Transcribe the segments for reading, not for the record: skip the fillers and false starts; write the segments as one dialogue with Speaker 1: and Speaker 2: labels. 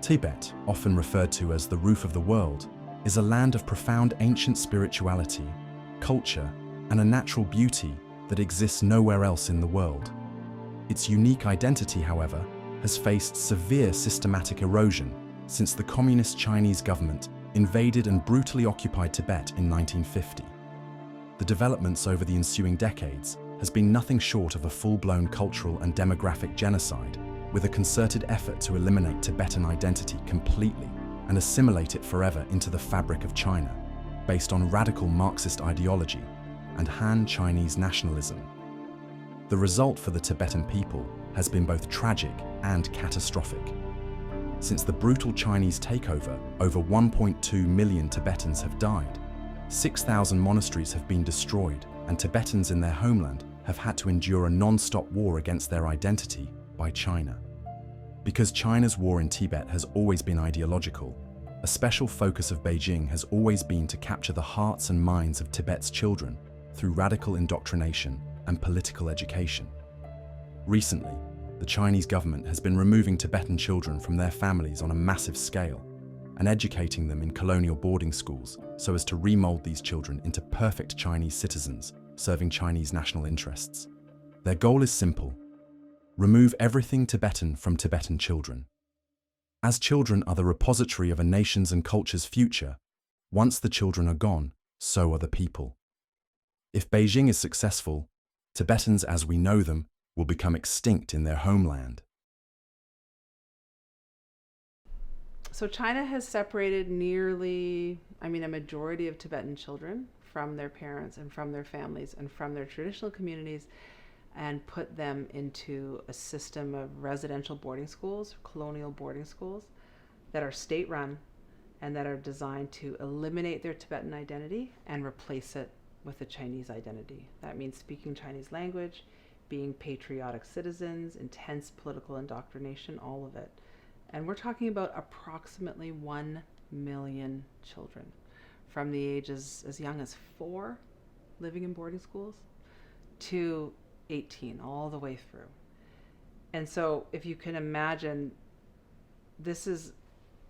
Speaker 1: Tibet, often referred to as the roof of the world, is a land of profound ancient spirituality, culture, and a natural beauty that exists nowhere else in the world. Its unique identity, however, has faced severe systematic erosion since the Communist Chinese government invaded and brutally occupied Tibet in 1950. The developments over the ensuing decades has been nothing short of a full-blown cultural and demographic genocide, with a concerted effort to eliminate Tibetan identity completely and assimilate it forever into the fabric of China, based on radical Marxist ideology and Han Chinese nationalism. The result for the Tibetan people has been both tragic and catastrophic. Since the brutal Chinese takeover, over 1.2 million Tibetans have died, 6,000 monasteries have been destroyed, and Tibetans in their homeland have had to endure a non-stop war against their identity by China. Because China's war in Tibet has always been ideological, a special focus of Beijing has always been to capture the hearts and minds of Tibet's children through radical indoctrination and political education. Recently, the Chinese government has been removing Tibetan children from their families on a massive scale and educating them in colonial boarding schools so as to remold these children into perfect Chinese citizens serving Chinese national interests. Their goal is simple: remove everything Tibetan from Tibetan children. As children are the repository of a nation's and culture's future, once the children are gone, so are the people. If Beijing is successful, Tibetans as we know them will become extinct in their homeland.
Speaker 2: So China has separated a majority of Tibetan children from their parents and from their families and from their traditional communities, and put them into a system of residential boarding schools, colonial boarding schools, that are state-run and that are designed to eliminate their Tibetan identity and replace it with a Chinese identity. That means speaking Chinese language, being patriotic citizens, intense political indoctrination, all of it. And we're talking about approximately 1 million children from the ages as young as 4 living in boarding schools to 18, all the way through. And so if you can imagine, this is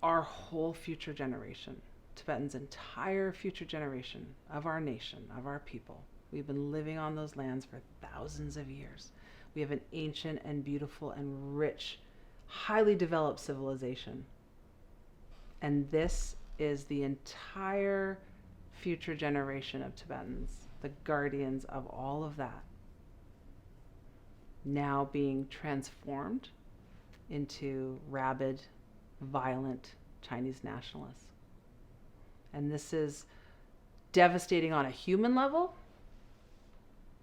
Speaker 2: our whole future generation, Tibetans' entire future generation of our nation, of our people. We've been living on those lands for thousands of years. We have an ancient and beautiful and rich, highly developed civilization. And this is the entire future generation of Tibetans, the guardians of all of that, now being transformed into rabid, violent Chinese nationalists. And this is devastating on a human level.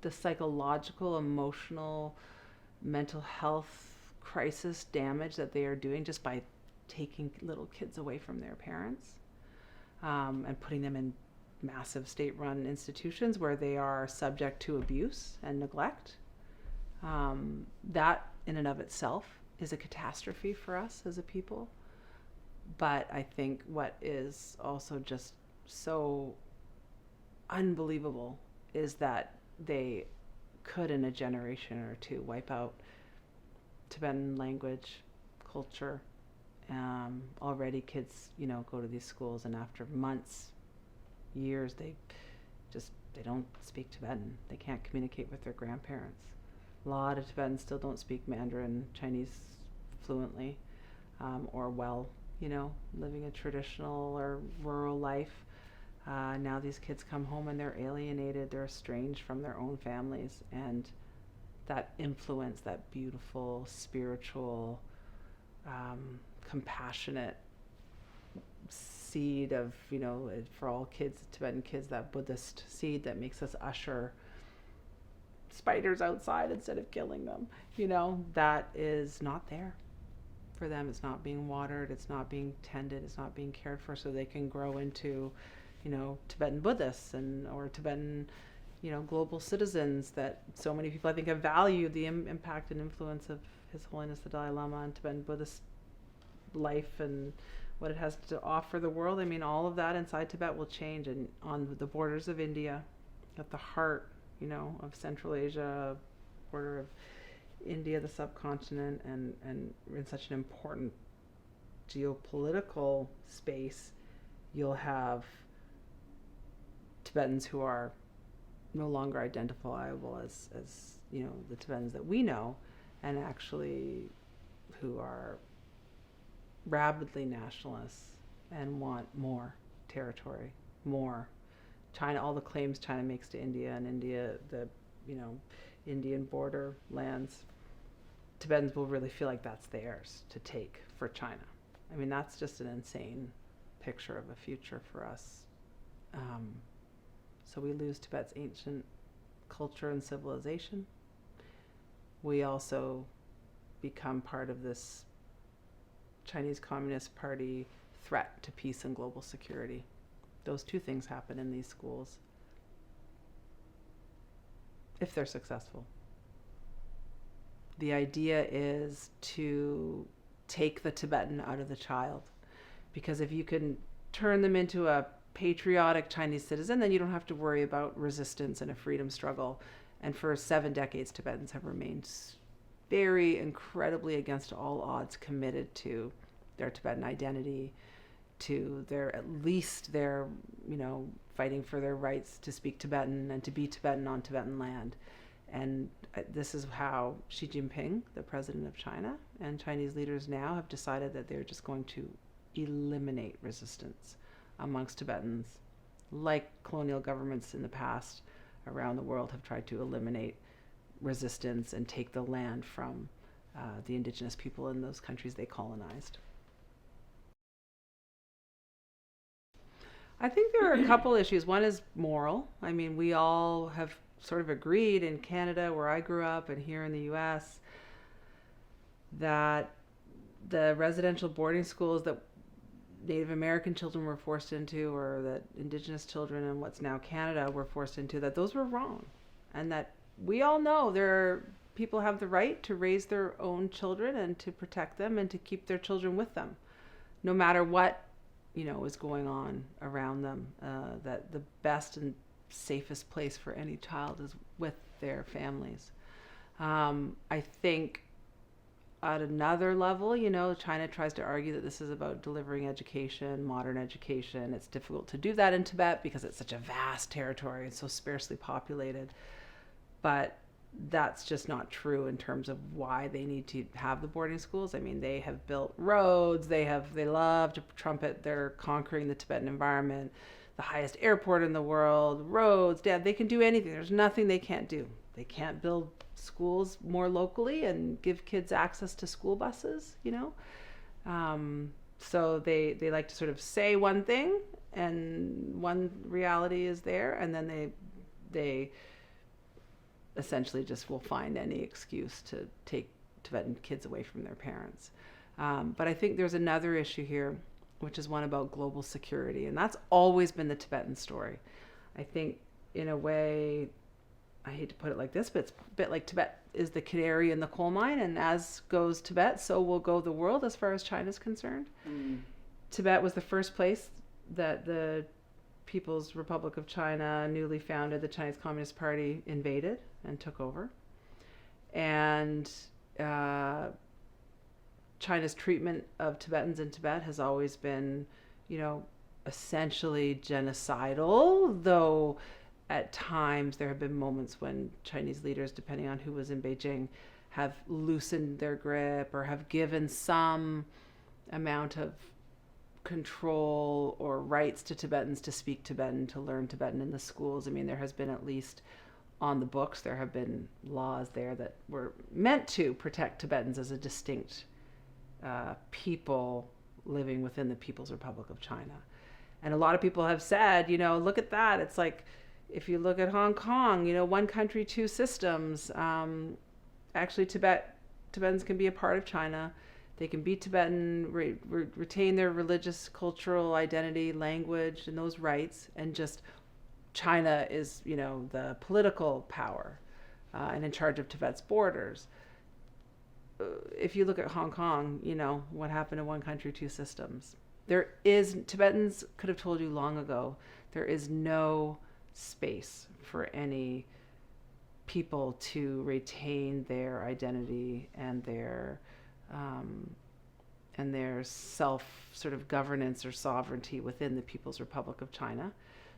Speaker 2: The psychological, emotional, mental health crisis damage that they are doing just by taking little kids away from their parents, and putting them in massive state-run institutions where they are subject to abuse and neglect. That in and of itself is a catastrophe for us as a people. But I think what is also just so unbelievable is that they could, in a generation or two, wipe out Tibetan language, culture. Already kids, go to these schools, and after months, years, they don't speak Tibetan. They can't communicate with their grandparents. A lot of Tibetans still don't speak Mandarin Chinese fluently, or well, living a traditional or rural life. Now these kids come home and they're alienated, they're estranged from their own families, and that influence, that beautiful, spiritual, compassionate seed of, for all kids, Tibetan kids, that Buddhist seed that makes us usher spiders outside instead of killing them. That is not there for them. It's not being watered, it's not being tended, it's not being cared for, so they can grow into, Tibetan Buddhists or Tibetan, global citizens that so many people I think have valued the impact and influence of His Holiness the Dalai Lama on Tibetan Buddhist life and what it has to offer the world. I mean, all of that inside Tibet will change, and on the borders of India, at the heart, of Central Asia, border of India, the subcontinent, and in such an important geopolitical space, you'll have Tibetans who are no longer identifiable as the Tibetans that we know, and actually who are rabidly nationalists and want more territory, more China, all the claims China makes to India, and India, the Indian border lands, Tibetans will really feel like that's theirs to take for China. I mean, that's just an insane picture of a future for us. So we lose Tibet's ancient culture and civilization. We also become part of this Chinese Communist Party threat to peace and global security. Those two things happen in these schools, if they're successful. The idea is to take the Tibetan out of the child, because if you can turn them into a patriotic Chinese citizen, then you don't have to worry about resistance and a freedom struggle. And for 7 decades, Tibetans have remained very incredibly against all odds committed to their Tibetan identity, to at least their fighting for their rights to speak Tibetan and to be Tibetan on Tibetan land. And this is how Xi Jinping, the president of China, and Chinese leaders now have decided that they're just going to eliminate resistance amongst Tibetans, like colonial governments in the past around the world have tried to eliminate resistance and take the land from the indigenous people in those countries they colonized. I think there are a couple issues. One is moral. I mean, we all have sort of agreed in Canada, where I grew up, and here in the US, that the residential boarding schools that Native American children were forced into, or that Indigenous children in what's now Canada were forced into, that those were wrong. And that we all know people have the right to raise their own children and to protect them and to keep their children with them, no matter what is going on around them. That the best and safest place for any child is with their families. I think at another level, China tries to argue that this is about delivering education, modern education. It's difficult to do that in Tibet because it's such a vast territory and so sparsely populated. But that's just not true in terms of why they need to have the boarding schools. I mean, they have built roads. They love to trumpet they're conquering the Tibetan environment, the highest airport in the world, roads, they can do anything. There's nothing they can't do. They can't build schools more locally and give kids access to school buses, So they like to sort of say one thing and one reality is there, and then they essentially just will find any excuse to take Tibetan kids away from their parents. But I think there's another issue here, which is one about global security. And that's always been the Tibetan story. I think, in a way, I hate to put it like this, but it's a bit like Tibet is the canary in the coal mine, and as goes Tibet, so will go the world as far as China's concerned. Tibet was the first place that the People's Republic of China, newly founded, the Chinese Communist Party, invaded and took over. And China's treatment of Tibetans in Tibet has always been, essentially genocidal, though at times there have been moments when Chinese leaders, depending on who was in Beijing, have loosened their grip or have given some amount of control or rights to Tibetans to speak Tibetan, to learn Tibetan in the schools. I mean, there has been, at least on the books, there have been laws there that were meant to protect Tibetans as a distinct people living within the People's Republic of China. And a lot of people have said, look at that. It's like, If you look at Hong Kong, one country, two systems. Actually, Tibetans can be a part of China. They can be Tibetan, retain their religious, cultural identity, language, and those rights, and just China is, the political power and in charge of Tibet's borders. If you look at Hong Kong, what happened to one country, two systems. Tibetans could have told you long ago, there is no space for any people to retain their identity and their self sort of governance or sovereignty within the People's Republic of China.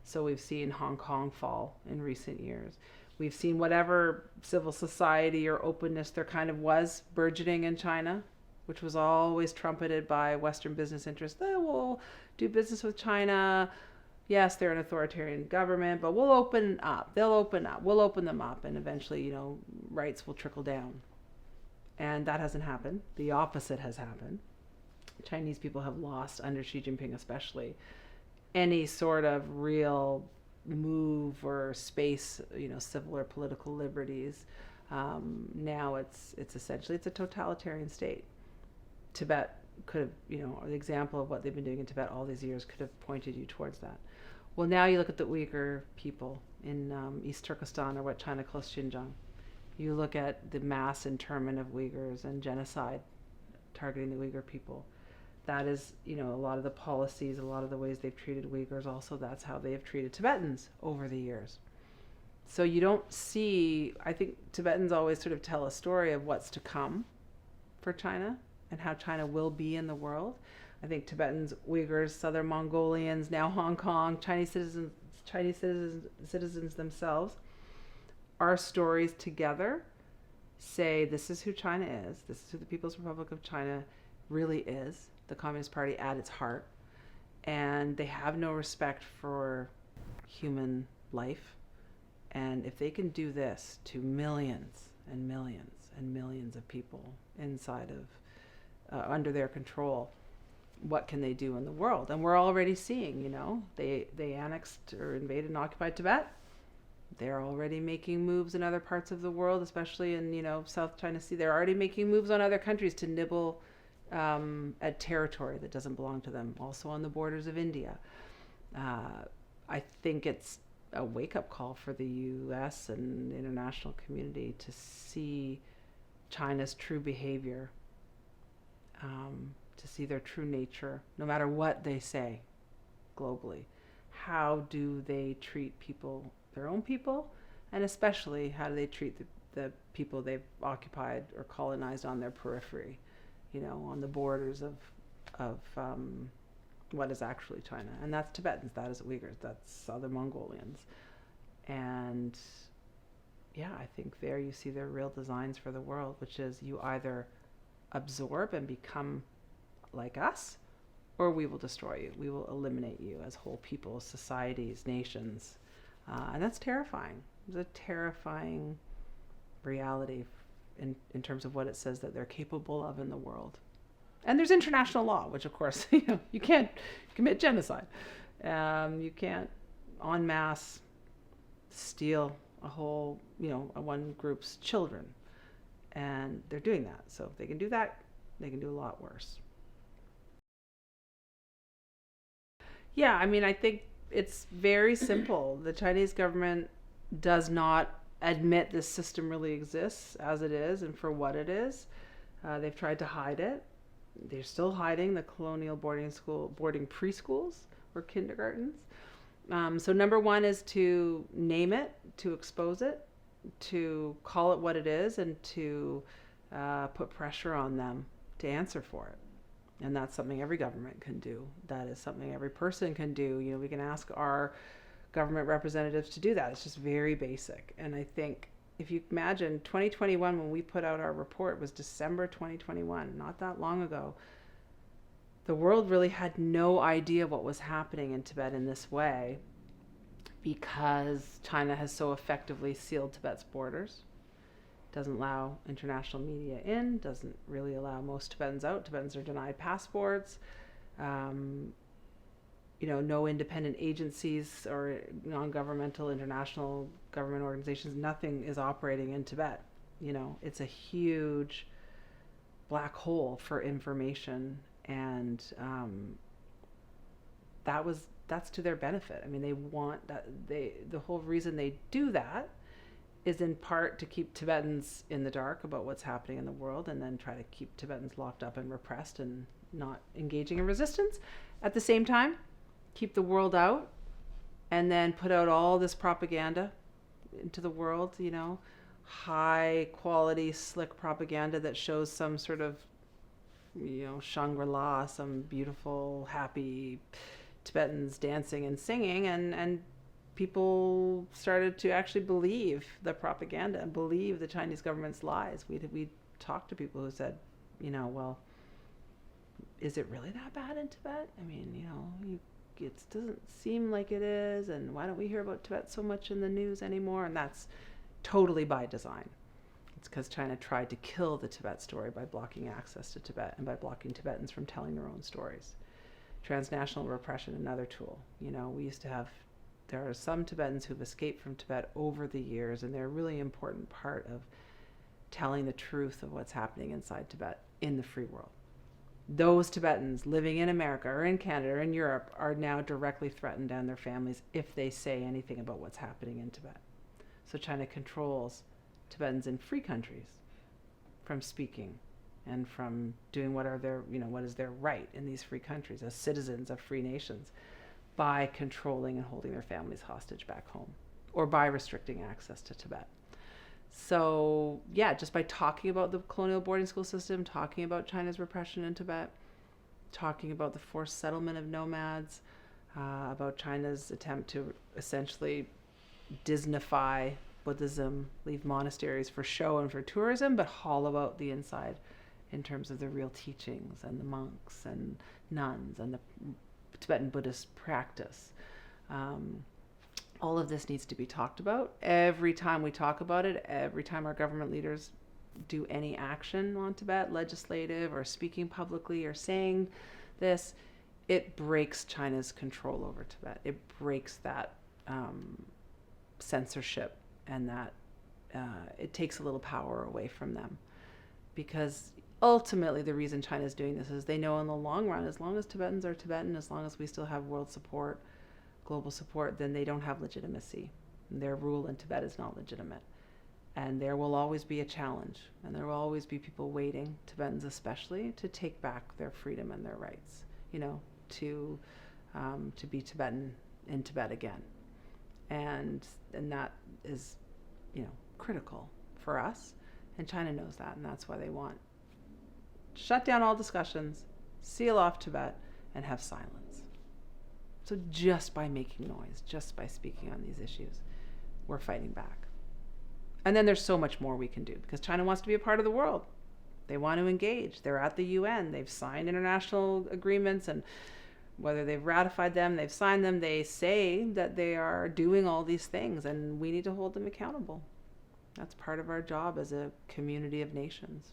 Speaker 2: So we've seen Hong Kong fall in recent years. We've seen whatever civil society or openness there kind of was burgeoning in China, which was always trumpeted by Western business interests. We'll do business with China. Yes, they're an authoritarian government, but we'll open up. They'll open up. We'll open them up, and eventually, rights will trickle down. And that hasn't happened. The opposite has happened. Chinese people have lost, under Xi Jinping especially, any sort of real move or space, civil or political liberties. Now it's essentially a totalitarian state. Tibet could have, the example of what they've been doing in Tibet all these years could have pointed you towards that. Well, now you look at the Uyghur people in East Turkestan, or what China calls Xinjiang. You look at the mass internment of Uyghurs and genocide targeting the Uyghur people. That is, a lot of the policies, a lot of the ways they've treated Uyghurs, also that's how they have treated Tibetans over the years. So you don't see, I think Tibetans always sort of tell a story of what's to come for China and how China will be in the world. I think Tibetans, Uyghurs, Southern Mongolians, now Hong Kong, Chinese citizens themselves, our stories together say this is who China is, this is who the People's Republic of China really is, the Communist Party at its heart, and they have no respect for human life. And if they can do this to millions and millions and millions of people inside of, under their control, what can they do in the world? And we're already seeing, they annexed or invaded and occupied Tibet. They're already making moves in other parts of the world, especially in, South China Sea. They're already making moves on other countries to nibble at territory that doesn't belong to them, also on the borders of India. I think it's a wake-up call for the U.S. and the international community to see China's true behavior, to see their true nature, no matter what they say globally. How do they treat people, their own people, and especially how do they treat the people they've occupied or colonized on their periphery, on the borders of what is actually China. And that's Tibetans, that is Uyghurs, that's Southern Mongolians. And yeah, I think there you see their real designs for the world, which is you either absorb and become like us, or we will destroy you. We will eliminate you as whole peoples, societies, nations. And that's terrifying. It's a terrifying reality in terms of what it says that they're capable of in the world. And there's international law, which of course, you can't commit genocide. You can't en masse steal a whole, one group's children. And they're doing that. So if they can do that, they can do a lot worse. Yeah, I think it's very simple. The Chinese government does not admit this system really exists as it is and for what it is. They've tried to hide it. They're still hiding the colonial boarding preschools or kindergartens. So number one is to name it, to expose it, to call it what it is, and to put pressure on them to answer for it. And that's something every government can do. That is something every person can do. We can ask our government representatives to do that. It's just very basic. And I think if you imagine 2021, when we put out our report, was December 2021, not that long ago. The world really had no idea what was happening in Tibet in this way because China has so effectively sealed Tibet's borders. Doesn't allow international media in, doesn't really allow most Tibetans out. Tibetans are denied passports. no independent agencies or non-governmental international government organizations, nothing is operating in Tibet. It's a huge black hole for information, and that's to their benefit. I mean, they want that. The whole reason they do that is in part to keep Tibetans in the dark about what's happening in the world, and then try to keep Tibetans locked up and repressed and not engaging in resistance. At the same time, keep the world out, and then put out all this propaganda into the world, high quality, slick propaganda that shows some sort of, Shangri-La, some beautiful, happy Tibetans dancing and singing, and people started to actually believe the propaganda and believe the Chinese government's lies. We talked to people who said, well, is it really that bad in Tibet? I mean, it doesn't seem like it is, and why don't we hear about Tibet so much in the news anymore? And that's totally by design. It's because China tried to kill the Tibet story by blocking access to Tibet and by blocking Tibetans from telling their own stories. Transnational repression, another tool. There are some Tibetans who've escaped from Tibet over the years, and they're a really important part of telling the truth of what's happening inside Tibet in the free world. Those Tibetans living in America or in Canada or in Europe are now directly threatened, and their families, if they say anything about what's happening in Tibet. So China controls Tibetans in free countries from speaking and from doing what is their right in these free countries as citizens of free nations, by controlling and holding their families hostage back home, or by restricting access to Tibet. So just by talking about the colonial boarding school system, talking about China's repression in Tibet, talking about the forced settlement of nomads, about China's attempt to essentially Disneyfy Buddhism, leave monasteries for show and for tourism, but hollow out the inside in terms of the real teachings and the monks and nuns and the Tibetan Buddhist practice. All of this needs to be talked about. Every time we talk about it, every time our government leaders do any action on Tibet, legislative or speaking publicly or saying this, it breaks China's control over Tibet. It breaks that censorship, and that it takes a little power away from them. Because ultimately the reason China is doing this is they know in the long run, as long as Tibetans are Tibetan, as long as we still have world support, global support, then they don't have legitimacy. Their rule in Tibet is not legitimate. And there will always be a challenge, and there will always be people waiting, Tibetans especially, to take back their freedom and their rights, to be Tibetan in Tibet again. And that is, critical for us. And China knows that, and that's why they want shut down all discussions, seal off Tibet, and have silence. So just by making noise, just by speaking on these issues, we're fighting back. And then there's so much more we can do, because China wants to be a part of the world. They want to engage. They're at the UN. They've signed international agreements, and whether they've ratified them, they've signed them, they say that they are doing all these things, and we need to hold them accountable. That's part of our job as a community of nations.